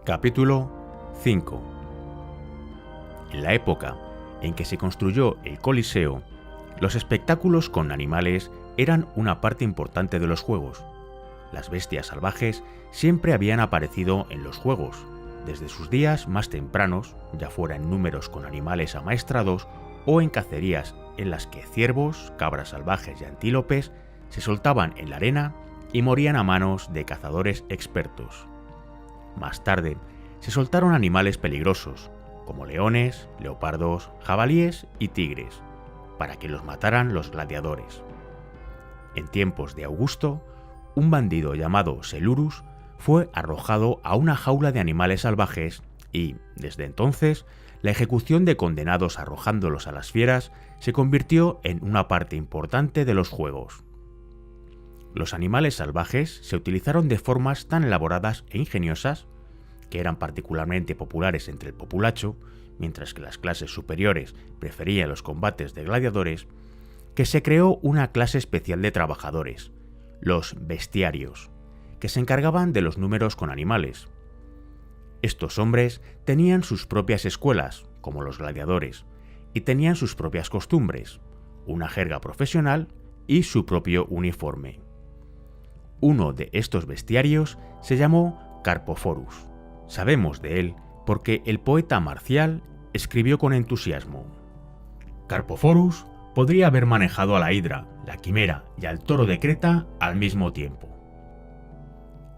Capítulo 5. En la época en que se construyó el Coliseo, los espectáculos con animales eran una parte importante de los juegos. Las bestias salvajes siempre habían aparecido en los juegos, desde sus días más tempranos, ya fuera en números con animales amaestrados o en cacerías en las que ciervos, cabras salvajes y antílopes se soltaban en la arena y morían a manos de cazadores expertos. Más tarde, se soltaron animales peligrosos, como leones, leopardos, jabalíes y tigres, para que los mataran los gladiadores. En tiempos de Augusto, un bandido llamado Selurus fue arrojado a una jaula de animales salvajes y, desde entonces, la ejecución de condenados arrojándolos a las fieras se convirtió en una parte importante de los juegos. Los animales salvajes se utilizaron de formas tan elaboradas e ingeniosas, que eran particularmente populares entre el populacho, mientras que las clases superiores preferían los combates de gladiadores, que se creó una clase especial de trabajadores, los bestiarios, que se encargaban de los números con animales. Estos hombres tenían sus propias escuelas, como los gladiadores, y tenían sus propias costumbres, una jerga profesional y su propio uniforme. Uno de estos bestiarios se llamó Carpophorus. Sabemos de él porque el poeta Marcial escribió con entusiasmo: Carpophorus podría haber manejado a la hidra, la quimera y al toro de Creta al mismo tiempo.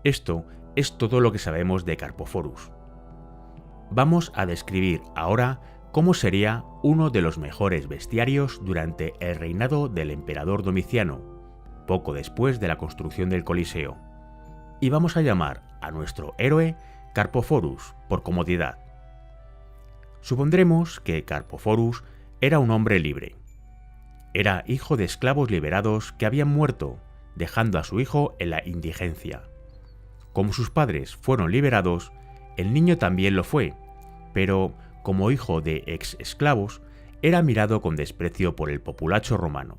Esto es todo lo que sabemos de Carpophorus. Vamos a describir ahora cómo sería uno de los mejores bestiarios durante el reinado del emperador Domiciano, poco después de la construcción del Coliseo, y vamos a llamar a nuestro héroe Carpophorus por comodidad. Supondremos que Carpophorus era un hombre libre. Era hijo de esclavos liberados que habían muerto, dejando a su hijo en la indigencia. Como sus padres fueron liberados, el niño también lo fue, pero como hijo de ex-esclavos, era mirado con desprecio por el populacho romano.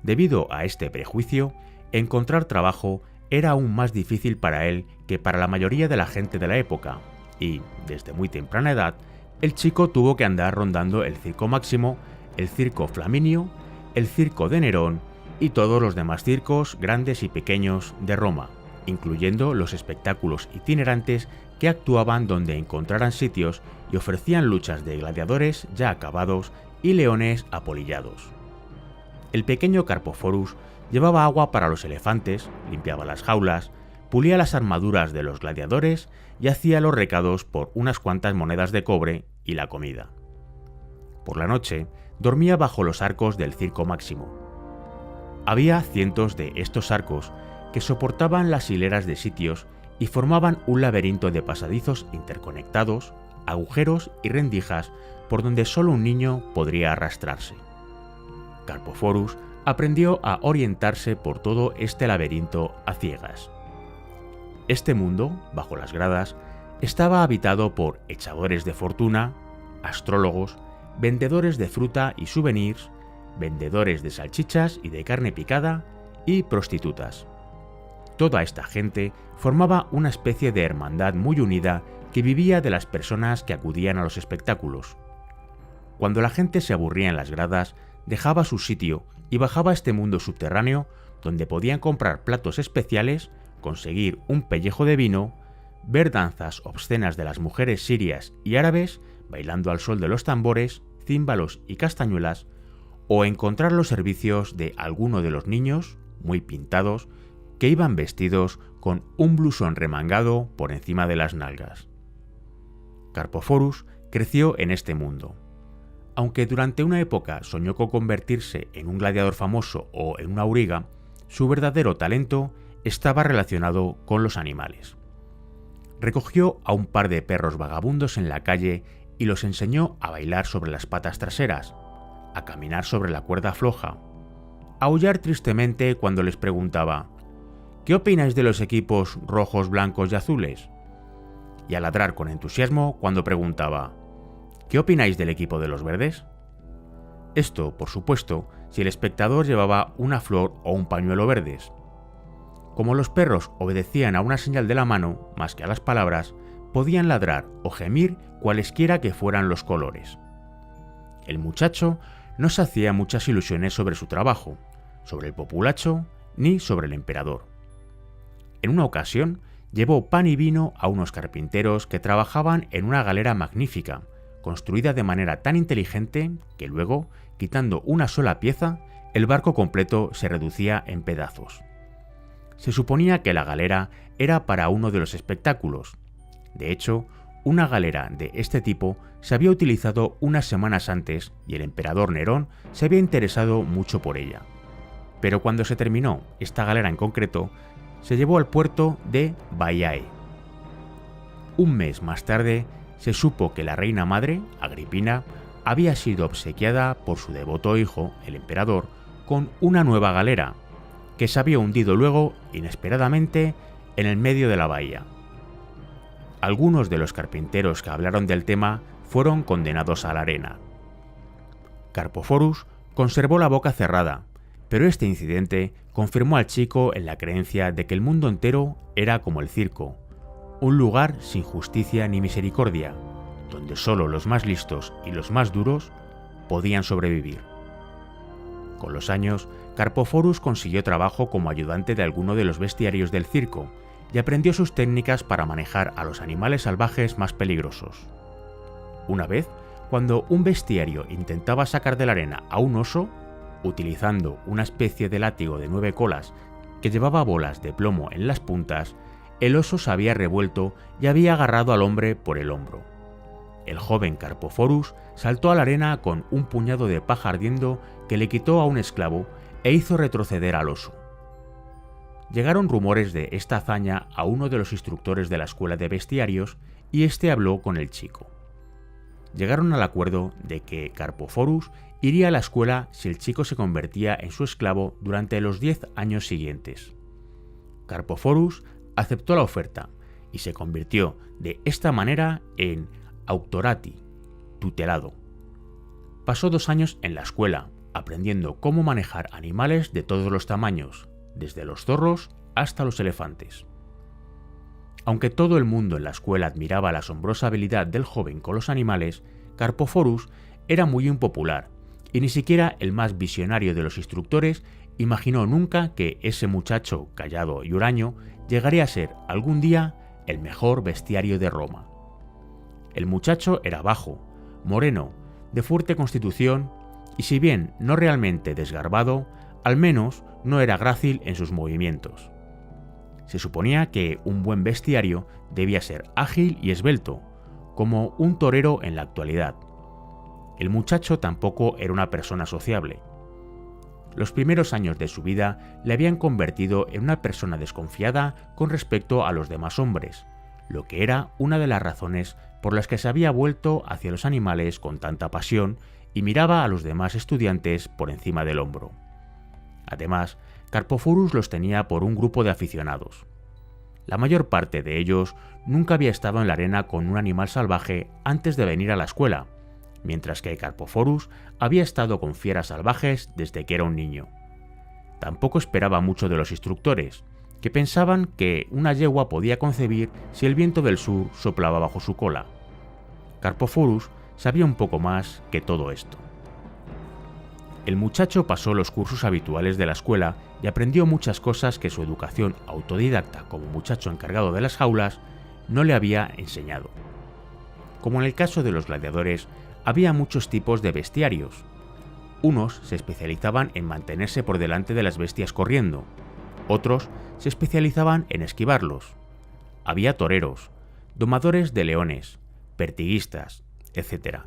Debido a este prejuicio, encontrar trabajo era aún más difícil para él que para la mayoría de la gente de la época, y, desde muy temprana edad, el chico tuvo que andar rondando el Circo Máximo, el Circo Flaminio, el Circo de Nerón y todos los demás circos grandes y pequeños de Roma, incluyendo los espectáculos itinerantes que actuaban donde encontraran sitios y ofrecían luchas de gladiadores ya acabados y leones apolillados. El pequeño Carpophorus llevaba agua para los elefantes, limpiaba las jaulas, pulía las armaduras de los gladiadores y hacía los recados por unas cuantas monedas de cobre y la comida. Por la noche, dormía bajo los arcos del Circo Máximo. Había cientos de estos arcos que soportaban las hileras de sitios y formaban un laberinto de pasadizos interconectados, agujeros y rendijas por donde solo un niño podría arrastrarse. Carpophorus aprendió a orientarse por todo este laberinto a ciegas. Este mundo, bajo las gradas, estaba habitado por echadores de fortuna, astrólogos, vendedores de fruta y souvenirs, vendedores de salchichas y de carne picada y prostitutas. Toda esta gente formaba una especie de hermandad muy unida que vivía de las personas que acudían a los espectáculos. Cuando la gente se aburría en las gradas, dejaba su sitio y bajaba a este mundo subterráneo donde podían comprar platos especiales, conseguir un pellejo de vino, ver danzas obscenas de las mujeres sirias y árabes bailando al sol de los tambores, címbalos y castañuelas, o encontrar los servicios de alguno de los niños, muy pintados, que iban vestidos con un blusón remangado por encima de las nalgas. Carpophorus creció en este mundo. Aunque durante una época soñó con convertirse en un gladiador famoso o en una auriga, su verdadero talento estaba relacionado con los animales. Recogió a un par de perros vagabundos en la calle y los enseñó a bailar sobre las patas traseras, a caminar sobre la cuerda floja, a aullar tristemente cuando les preguntaba ¿qué opináis de los equipos rojos, blancos y azules? Y a ladrar con entusiasmo cuando preguntaba ¿qué opináis del equipo de los verdes? Esto, por supuesto, si el espectador llevaba una flor o un pañuelo verdes. Como los perros obedecían a una señal de la mano más que a las palabras, podían ladrar o gemir cualesquiera que fueran los colores. El muchacho no se hacía muchas ilusiones sobre su trabajo, sobre el populacho ni sobre el emperador. En una ocasión, llevó pan y vino a unos carpinteros que trabajaban en una galera magnífica, construida de manera tan inteligente que luego, quitando una sola pieza, el barco completo se reducía en pedazos. Se suponía que la galera era para uno de los espectáculos. De hecho, una galera de este tipo se había utilizado unas semanas antes y el emperador Nerón se había interesado mucho por ella. Pero cuando se terminó esta galera en concreto, se llevó al puerto de Baiae. Un mes más tarde, se supo que la reina madre, Agripina, había sido obsequiada por su devoto hijo, el emperador, con una nueva galera, que se había hundido luego, inesperadamente, en el medio de la bahía. Algunos de los carpinteros que hablaron del tema fueron condenados a la arena. Carpoforus conservó la boca cerrada, pero este incidente confirmó al chico en la creencia de que el mundo entero era como el circo, un lugar sin justicia ni misericordia, donde solo los más listos y los más duros podían sobrevivir. Con los años, Carpoforus consiguió trabajo como ayudante de alguno de los bestiarios del circo y aprendió sus técnicas para manejar a los animales salvajes más peligrosos. Una vez, cuando un bestiario intentaba sacar de la arena a un oso, utilizando una especie de látigo de 9 colas que llevaba bolas de plomo en las puntas, el oso se había revuelto y había agarrado al hombre por el hombro. El joven Carpoforus saltó a la arena con un puñado de paja ardiendo que le quitó a un esclavo e hizo retroceder al oso. Llegaron rumores de esta hazaña a uno de los instructores de la escuela de bestiarios y este habló con el chico. Llegaron al acuerdo de que Carpoforus iría a la escuela si el chico se convertía en su esclavo durante los 10 años siguientes. Carpoforus aceptó la oferta y se convirtió de esta manera en auctorati, tutelado. Pasó 2 años en la escuela, aprendiendo cómo manejar animales de todos los tamaños, desde los zorros hasta los elefantes. Aunque todo el mundo en la escuela admiraba la asombrosa habilidad del joven con los animales, Carpoforus era muy impopular, y ni siquiera el más visionario de los instructores imaginó nunca que ese muchacho callado y huraño llegaría a ser algún día el mejor bestiario de Roma. El muchacho era bajo, moreno, de fuerte constitución y si bien no realmente desgarbado, al menos no era grácil en sus movimientos. Se suponía que un buen bestiario debía ser ágil y esbelto, como un torero en la actualidad. El muchacho tampoco era una persona sociable. Los primeros años de su vida le habían convertido en una persona desconfiada con respecto a los demás hombres, lo que era una de las razones por las que se había vuelto hacia los animales con tanta pasión y miraba a los demás estudiantes por encima del hombro. Además, Carpoforus los tenía por un grupo de aficionados. La mayor parte de ellos nunca había estado en la arena con un animal salvaje antes de venir a la escuela, mientras que Carpoforus había estado con fieras salvajes desde que era un niño. Tampoco esperaba mucho de los instructores, que pensaban que una yegua podía concebir si el viento del sur soplaba bajo su cola. Carpoforus sabía un poco más que todo esto. El muchacho pasó los cursos habituales de la escuela y aprendió muchas cosas que su educación autodidacta como muchacho encargado de las jaulas no le había enseñado. Como en el caso de los gladiadores, había muchos tipos de bestiarios. Unos se especializaban en mantenerse por delante de las bestias corriendo, otros se especializaban en esquivarlos. Había toreros, domadores de leones, pertiguistas, etc.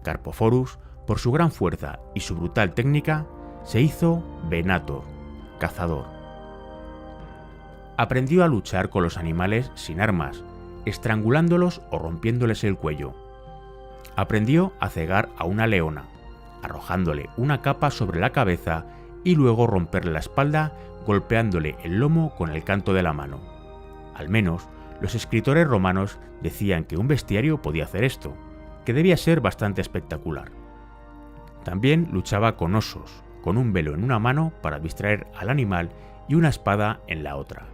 Carpoforus, por su gran fuerza y su brutal técnica, se hizo venator, cazador. Aprendió a luchar con los animales sin armas, estrangulándolos o rompiéndoles el cuello. Aprendió a cegar a una leona, arrojándole una capa sobre la cabeza y luego romperle la espalda golpeándole el lomo con el canto de la mano. Al menos, los escritores romanos decían que un bestiario podía hacer esto, que debía ser bastante espectacular. También luchaba con osos, con un velo en una mano para distraer al animal y una espada en la otra.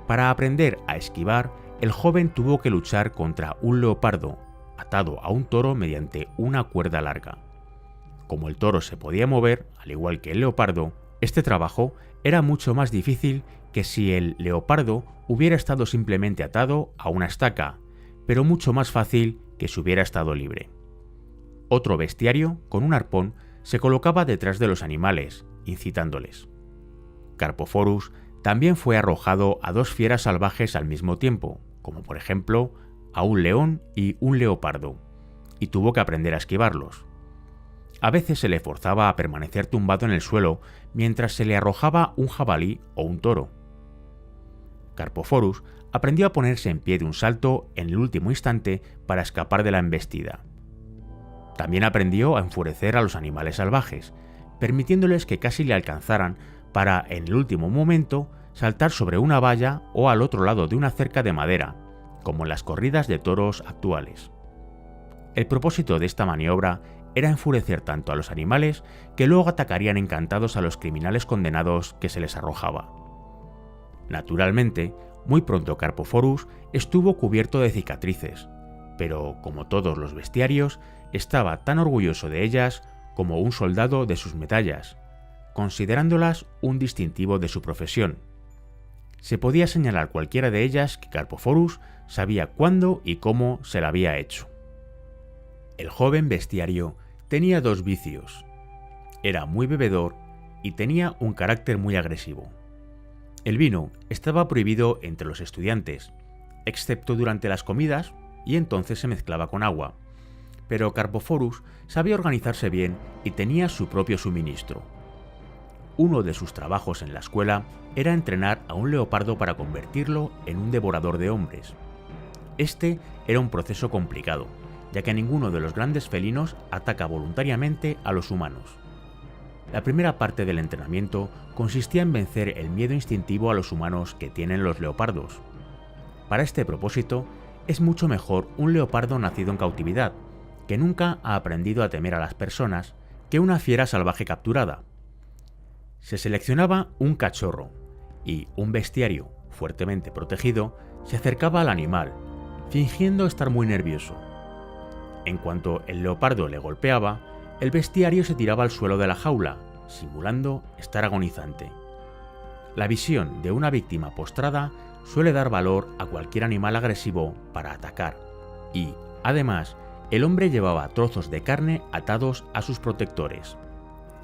Para aprender a esquivar, el joven tuvo que luchar contra un leopardo atado a un toro mediante una cuerda larga. Como el toro se podía mover, al igual que el leopardo, este trabajo era mucho más difícil que si el leopardo hubiera estado simplemente atado a una estaca, pero mucho más fácil que si hubiera estado libre. Otro bestiario, con un arpón, se colocaba detrás de los animales, incitándoles. Carpophorus también fue arrojado a dos fieras salvajes al mismo tiempo, como por ejemplo a un león y un leopardo, y tuvo que aprender a esquivarlos. A veces se le forzaba a permanecer tumbado en el suelo mientras se le arrojaba un jabalí o un toro. Carpophorus aprendió a ponerse en pie de un salto en el último instante para escapar de la embestida. También aprendió a enfurecer a los animales salvajes, permitiéndoles que casi le alcanzaran para, en el último momento, saltar sobre una valla o al otro lado de una cerca de madera, como en las corridas de toros actuales. El propósito de esta maniobra era enfurecer tanto a los animales que luego atacarían encantados a los criminales condenados que se les arrojaba. Naturalmente, muy pronto Carpophorus estuvo cubierto de cicatrices, pero, como todos los bestiarios, estaba tan orgulloso de ellas como un soldado de sus medallas, considerándolas un distintivo de su profesión. Se podía señalar cualquiera de ellas que Carpophorus sabía cuándo y cómo se la había hecho. El joven bestiario tenía dos vicios. Era muy bebedor y tenía un carácter muy agresivo. El vino estaba prohibido entre los estudiantes, excepto durante las comidas, y entonces se mezclaba con agua. Pero Carpophorus sabía organizarse bien y tenía su propio suministro. Uno de sus trabajos en la escuela era entrenar a un leopardo para convertirlo en un devorador de hombres. Este era un proceso complicado, ya que ninguno de los grandes felinos ataca voluntariamente a los humanos. La primera parte del entrenamiento consistía en vencer el miedo instintivo a los humanos que tienen los leopardos. Para este propósito, es mucho mejor un leopardo nacido en cautividad, que nunca ha aprendido a temer a las personas, que una fiera salvaje capturada. Se seleccionaba un cachorro, y un bestiario fuertemente protegido se acercaba al animal, fingiendo estar muy nervioso. En cuanto el leopardo le golpeaba, el bestiario se tiraba al suelo de la jaula, simulando estar agonizante. La visión de una víctima postrada suele dar valor a cualquier animal agresivo para atacar, y, además, el hombre llevaba trozos de carne atados a sus protectores.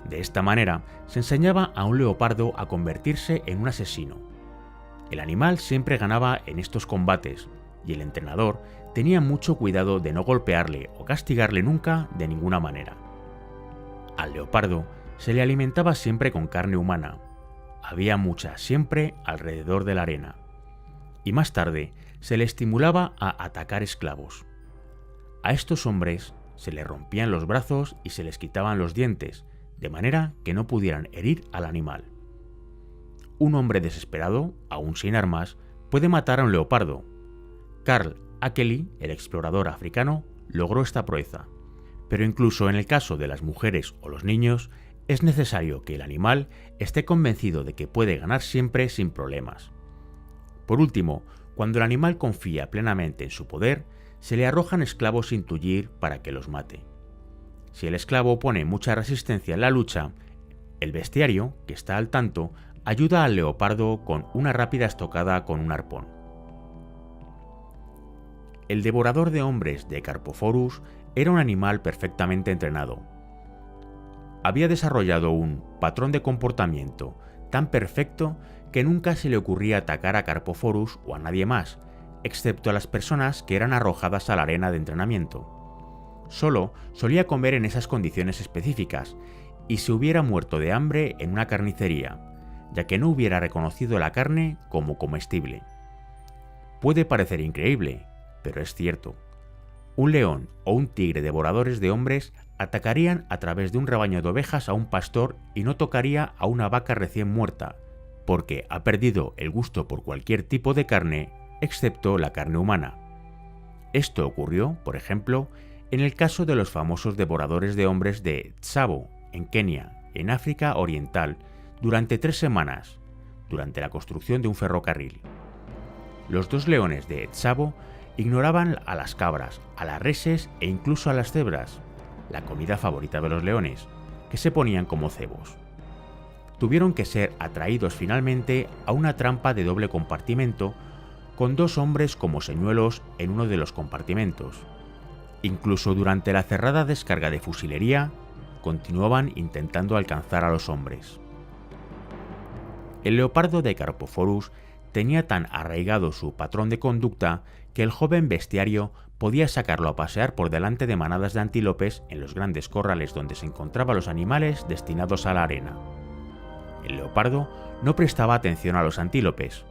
De esta manera, se enseñaba a un leopardo a convertirse en un asesino. El animal siempre ganaba en estos combates, y el entrenador tenía mucho cuidado de no golpearle o castigarle nunca de ninguna manera. Al leopardo se le alimentaba siempre con carne humana. Había mucha siempre alrededor de la arena. Y más tarde se le estimulaba a atacar esclavos. A estos hombres se les rompían los brazos y se les quitaban los dientes, de manera que no pudieran herir al animal. Un hombre desesperado, aún sin armas, puede matar a un leopardo. Karl Akeli, el explorador africano, logró esta proeza, pero incluso en el caso de las mujeres o los niños, es necesario que el animal esté convencido de que puede ganar siempre sin problemas. Por último, cuando el animal confía plenamente en su poder, se le arrojan esclavos sin tullir para que los mate. Si el esclavo opone mucha resistencia en la lucha, el bestiario, que está al tanto, ayuda al leopardo con una rápida estocada con un arpón. El devorador de hombres de Carpophorus era un animal perfectamente entrenado. Había desarrollado un patrón de comportamiento tan perfecto que nunca se le ocurría atacar a Carpophorus o a nadie más, excepto a las personas que eran arrojadas a la arena de entrenamiento. Solo solía comer en esas condiciones específicas y se hubiera muerto de hambre en una carnicería, ya que no hubiera reconocido la carne como comestible. Puede parecer increíble, pero es cierto. Un león o un tigre devoradores de hombres atacarían a través de un rebaño de ovejas a un pastor y no tocaría a una vaca recién muerta, porque ha perdido el gusto por cualquier tipo de carne, excepto la carne humana. Esto ocurrió, por ejemplo, en el caso de los famosos devoradores de hombres de Tsavo, en Kenia, en África Oriental, durante 3 semanas, durante la construcción de un ferrocarril. Los 2 leones de Etsavo ignoraban a las cabras, a las reses e incluso a las cebras, la comida favorita de los leones, que se ponían como cebos. Tuvieron que ser atraídos finalmente a una trampa de doble compartimento con 2 hombres como señuelos en uno de los compartimentos. Incluso durante la cerrada descarga de fusilería, continuaban intentando alcanzar a los hombres. El leopardo de Carpophorus tenía tan arraigado su patrón de conducta que el joven bestiario podía sacarlo a pasear por delante de manadas de antílopes en los grandes corrales donde se encontraban los animales destinados a la arena. El leopardo no prestaba atención a los antílopes.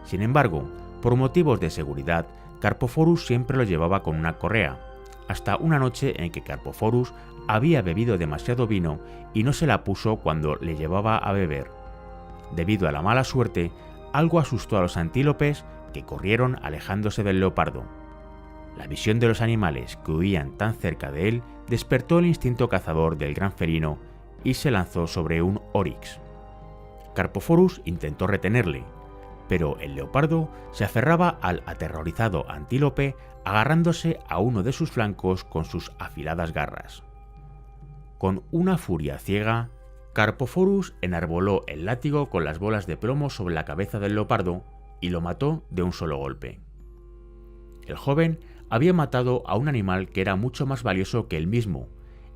Sin embargo, por motivos de seguridad, Carpophorus siempre lo llevaba con una correa, hasta una noche en que Carpophorus había bebido demasiado vino y no se la puso cuando le llevaba a beber. Debido a la mala suerte, algo asustó a los antílopes, que corrieron alejándose del leopardo. La visión de los animales que huían tan cerca de él despertó el instinto cazador del gran felino y se lanzó sobre un oryx. Carpophorus intentó retenerle, pero el leopardo se aferraba al aterrorizado antílope agarrándose a uno de sus flancos con sus afiladas garras. Con una furia ciega, Carpophorus enarboló el látigo con las bolas de plomo sobre la cabeza del leopardo y lo mató de un solo golpe. El joven había matado a un animal que era mucho más valioso que él mismo,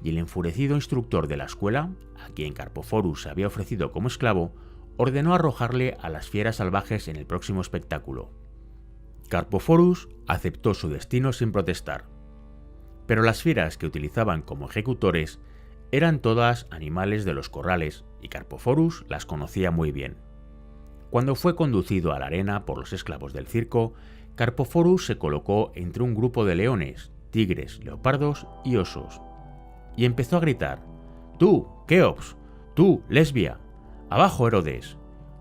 y el enfurecido instructor de la escuela, a quien Carpophorus se había ofrecido como esclavo, ordenó arrojarle a las fieras salvajes en el próximo espectáculo. Carpophorus aceptó su destino sin protestar, pero las fieras que utilizaban como ejecutores eran todas animales de los corrales y Carpophorus las conocía muy bien. Cuando fue conducido a la arena por los esclavos del circo, Carpophorus se colocó entre un grupo de leones, tigres, leopardos y osos, y empezó a gritar: «¡Tú, Keops! ¡Tú, Lesbia! ¡Abajo, Herodes!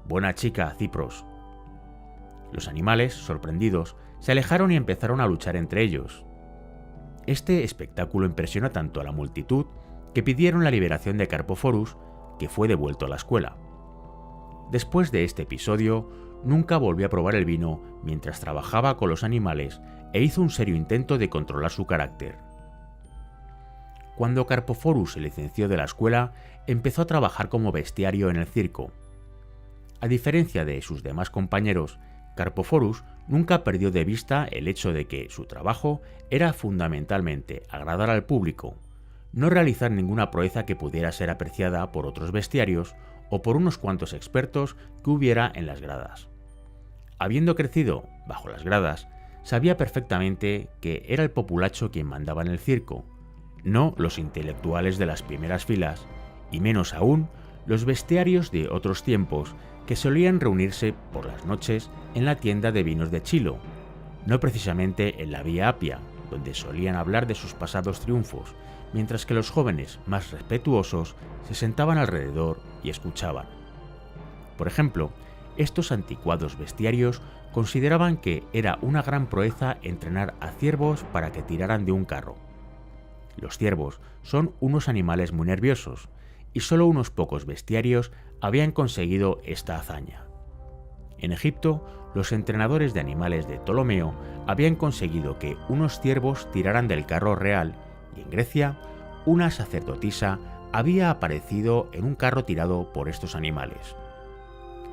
¡Buena chica, Cipros!». Los animales, sorprendidos, se alejaron y empezaron a luchar entre ellos. Este espectáculo impresionó tanto a la multitud que pidieron la liberación de Carpophorus, que fue devuelto a la escuela. Después de este episodio, nunca volvió a probar el vino mientras trabajaba con los animales e hizo un serio intento de controlar su carácter. Cuando Carpophorus se licenció de la escuela, empezó a trabajar como bestiario en el circo. A diferencia de sus demás compañeros, Carpophorus nunca perdió de vista el hecho de que su trabajo era fundamentalmente agradar al público, no realizar ninguna proeza que pudiera ser apreciada por otros bestiarios o por unos cuantos expertos que hubiera en las gradas. Habiendo crecido bajo las gradas, sabía perfectamente que era el populacho quien mandaba en el circo, no los intelectuales de las primeras filas, y menos aún los bestiarios de otros tiempos que solían reunirse por las noches en la tienda de vinos de Chilo, no precisamente en la Vía Apia, donde solían hablar de sus pasados triunfos, mientras que los jóvenes más respetuosos se sentaban alrededor y escuchaban. Por ejemplo, estos anticuados bestiarios consideraban que era una gran proeza entrenar a ciervos para que tiraran de un carro. Los ciervos son unos animales muy nerviosos, y solo unos pocos bestiarios habían conseguido esta hazaña. En Egipto, los entrenadores de animales de Ptolomeo habían conseguido que unos ciervos tiraran del carro real, y en Grecia, una sacerdotisa había aparecido en un carro tirado por estos animales.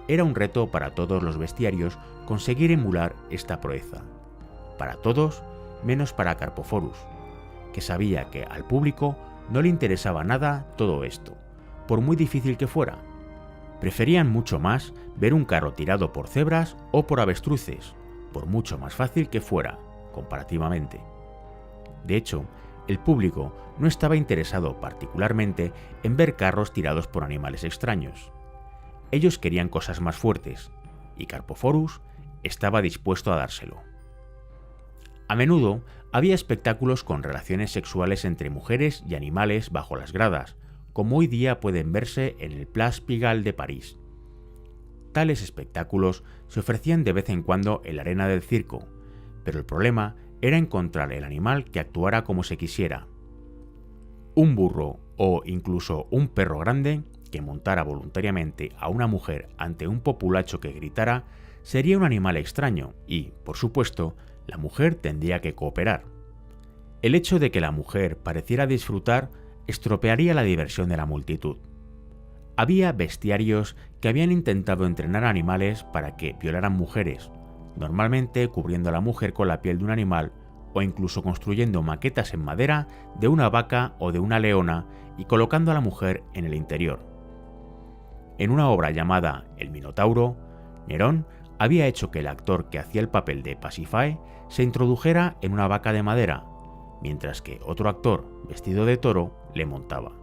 Era un reto para todos los bestiarios conseguir emular esta proeza. Para todos, menos para Carpophorus, que sabía que al público no le interesaba nada todo esto, por muy difícil que fuera. Preferían mucho más ver un carro tirado por cebras o por avestruces, por mucho más fácil que fuera, comparativamente. De hecho, el público no estaba interesado particularmente en ver carros tirados por animales extraños. Ellos querían cosas más fuertes, y Carpophorus estaba dispuesto a dárselo. A menudo había espectáculos con relaciones sexuales entre mujeres y animales bajo las gradas, como hoy día pueden verse en el Place Pigalle de París. Tales espectáculos se ofrecían de vez en cuando en la arena del circo, pero el problema era encontrar el animal que actuara como se quisiera. Un burro o incluso un perro grande que montara voluntariamente a una mujer ante un populacho que gritara sería un animal extraño y, por supuesto, la mujer tendría que cooperar. El hecho de que la mujer pareciera disfrutar estropearía la diversión de la multitud. Había bestiarios que habían intentado entrenar animales para que violaran mujeres, normalmente cubriendo a la mujer con la piel de un animal o incluso construyendo maquetas en madera de una vaca o de una leona y colocando a la mujer en el interior. En una obra llamada El Minotauro, Nerón había hecho que el actor que hacía el papel de Pasífae se introdujera en una vaca de madera, mientras que otro actor, vestido de toro, le montaba.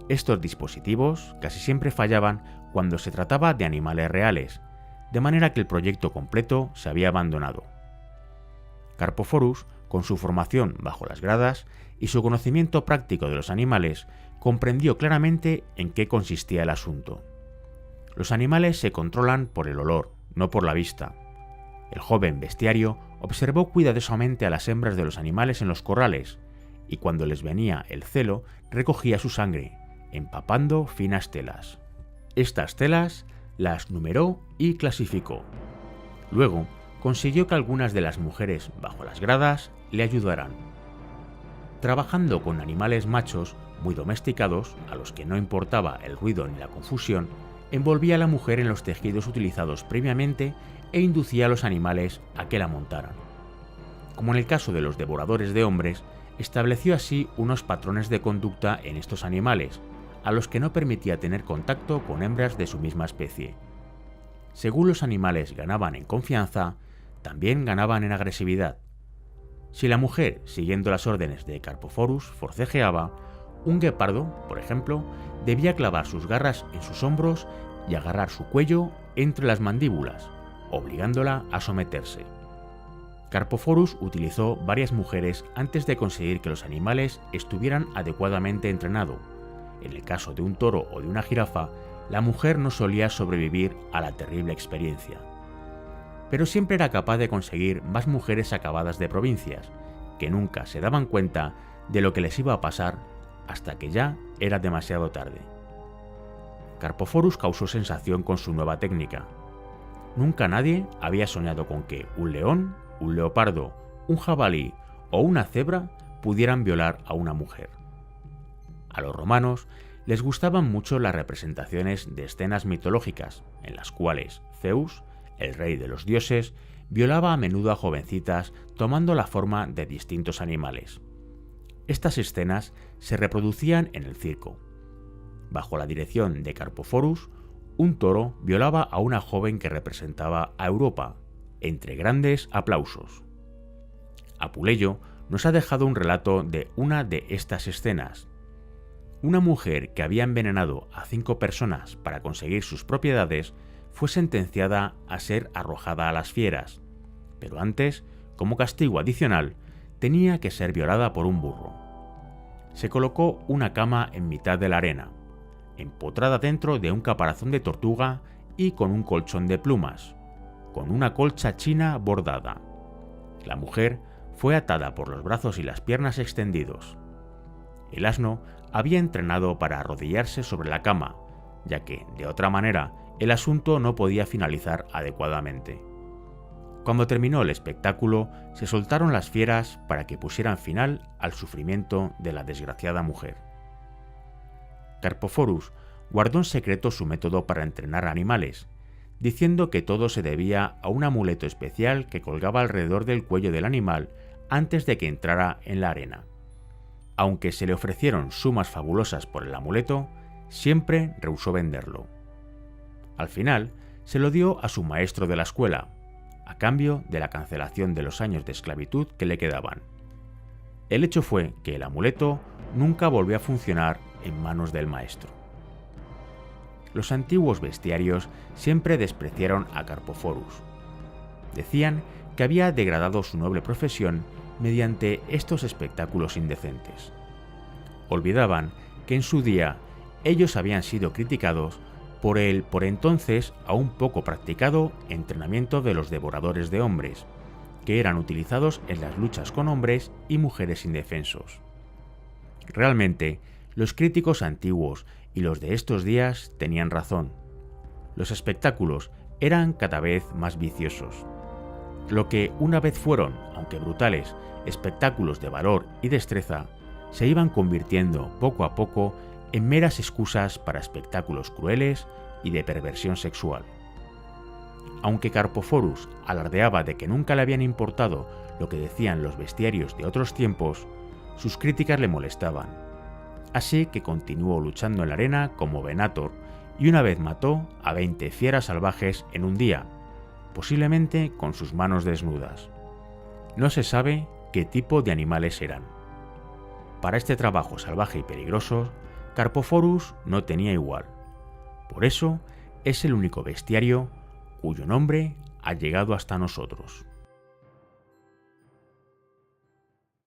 Estos dispositivos casi siempre fallaban cuando se trataba de animales reales, de manera que el proyecto completo se había abandonado. Carpophorus, con su formación bajo las gradas y su conocimiento práctico de los animales, comprendió claramente en qué consistía el asunto. Los animales se controlan por el olor, no por la vista. El joven bestiario observó cuidadosamente a las hembras de los animales en los corrales, y cuando les venía el celo, recogía su sangre, empapando finas telas. Estas telas las numeró y clasificó. Luego, consiguió que algunas de las mujeres bajo las gradas le ayudaran. Trabajando con animales machos muy domesticados, a los que no importaba el ruido ni la confusión, envolvía a la mujer en los tejidos utilizados previamente e inducía a los animales a que la montaran. Como en el caso de los devoradores de hombres, estableció así unos patrones de conducta en estos animales, a los que no permitía tener contacto con hembras de su misma especie. Según los animales ganaban en confianza, también ganaban en agresividad. Si la mujer, siguiendo las órdenes de Carpophorus, forcejeaba, un guepardo, por ejemplo, debía clavar sus garras en sus hombros y agarrar su cuello entre las mandíbulas, obligándola a someterse. Carpophorus utilizó varias mujeres antes de conseguir que los animales estuvieran adecuadamente entrenados. En el caso de un toro o de una jirafa, la mujer no solía sobrevivir a la terrible experiencia. Pero siempre era capaz de conseguir más mujeres acabadas de provincias, que nunca se daban cuenta de lo que les iba a pasar hasta que ya era demasiado tarde. Carpophorus causó sensación con su nueva técnica. Nunca nadie había soñado con que un león, un leopardo, un jabalí o una cebra pudieran violar a una mujer. A los romanos les gustaban mucho las representaciones de escenas mitológicas, en las cuales Zeus, el rey de los dioses, violaba a menudo a jovencitas tomando la forma de distintos animales. Estas escenas se reproducían en el circo. Bajo la dirección de Carpophorus, un toro violaba a una joven que representaba a Europa, entre grandes aplausos. Apuleyo nos ha dejado un relato de una de estas escenas. Una mujer que había envenenado a 5 personas para conseguir sus propiedades fue sentenciada a ser arrojada a las fieras, pero antes, como castigo adicional, tenía que ser violada por un burro. Se colocó una cama en mitad de la arena, empotrada dentro de un caparazón de tortuga y con un colchón de plumas, con una colcha china bordada. La mujer fue atada por los brazos y las piernas extendidos. El asno había entrenado para arrodillarse sobre la cama, ya que, de otra manera, el asunto no podía finalizar adecuadamente. Cuando terminó el espectáculo, se soltaron las fieras para que pusieran final al sufrimiento de la desgraciada mujer. Carpophorus guardó en secreto su método para entrenar animales, diciendo que todo se debía a un amuleto especial que colgaba alrededor del cuello del animal antes de que entrara en la arena. Aunque se le ofrecieron sumas fabulosas por el amuleto, siempre rehusó venderlo. Al final, se lo dio a su maestro de la escuela, a cambio de la cancelación de los años de esclavitud que le quedaban. El hecho fue que el amuleto nunca volvió a funcionar en manos del maestro. Los antiguos bestiarios siempre despreciaron a Carpophorus. Decían que había degradado su noble profesión mediante estos espectáculos indecentes. Olvidaban que en su día ellos habían sido criticados por el por entonces aún poco practicado entrenamiento de los devoradores de hombres, que eran utilizados en las luchas con hombres y mujeres indefensos. Realmente, los críticos antiguos y los de estos días tenían razón. Los espectáculos eran cada vez más viciosos. Lo que una vez fueron, aunque brutales, espectáculos de valor y destreza, se iban convirtiendo poco a poco en meras excusas para espectáculos crueles y de perversión sexual. Aunque Carpophorus alardeaba de que nunca le habían importado lo que decían los bestiarios de otros tiempos, sus críticas le molestaban. Así que continuó luchando en la arena como Venator y una vez mató a 20 fieras salvajes en un día, posiblemente con sus manos desnudas. No se sabe qué tipo de animales eran. Para este trabajo salvaje y peligroso, Carpophorus no tenía igual. Por eso es el único bestiario cuyo nombre ha llegado hasta nosotros.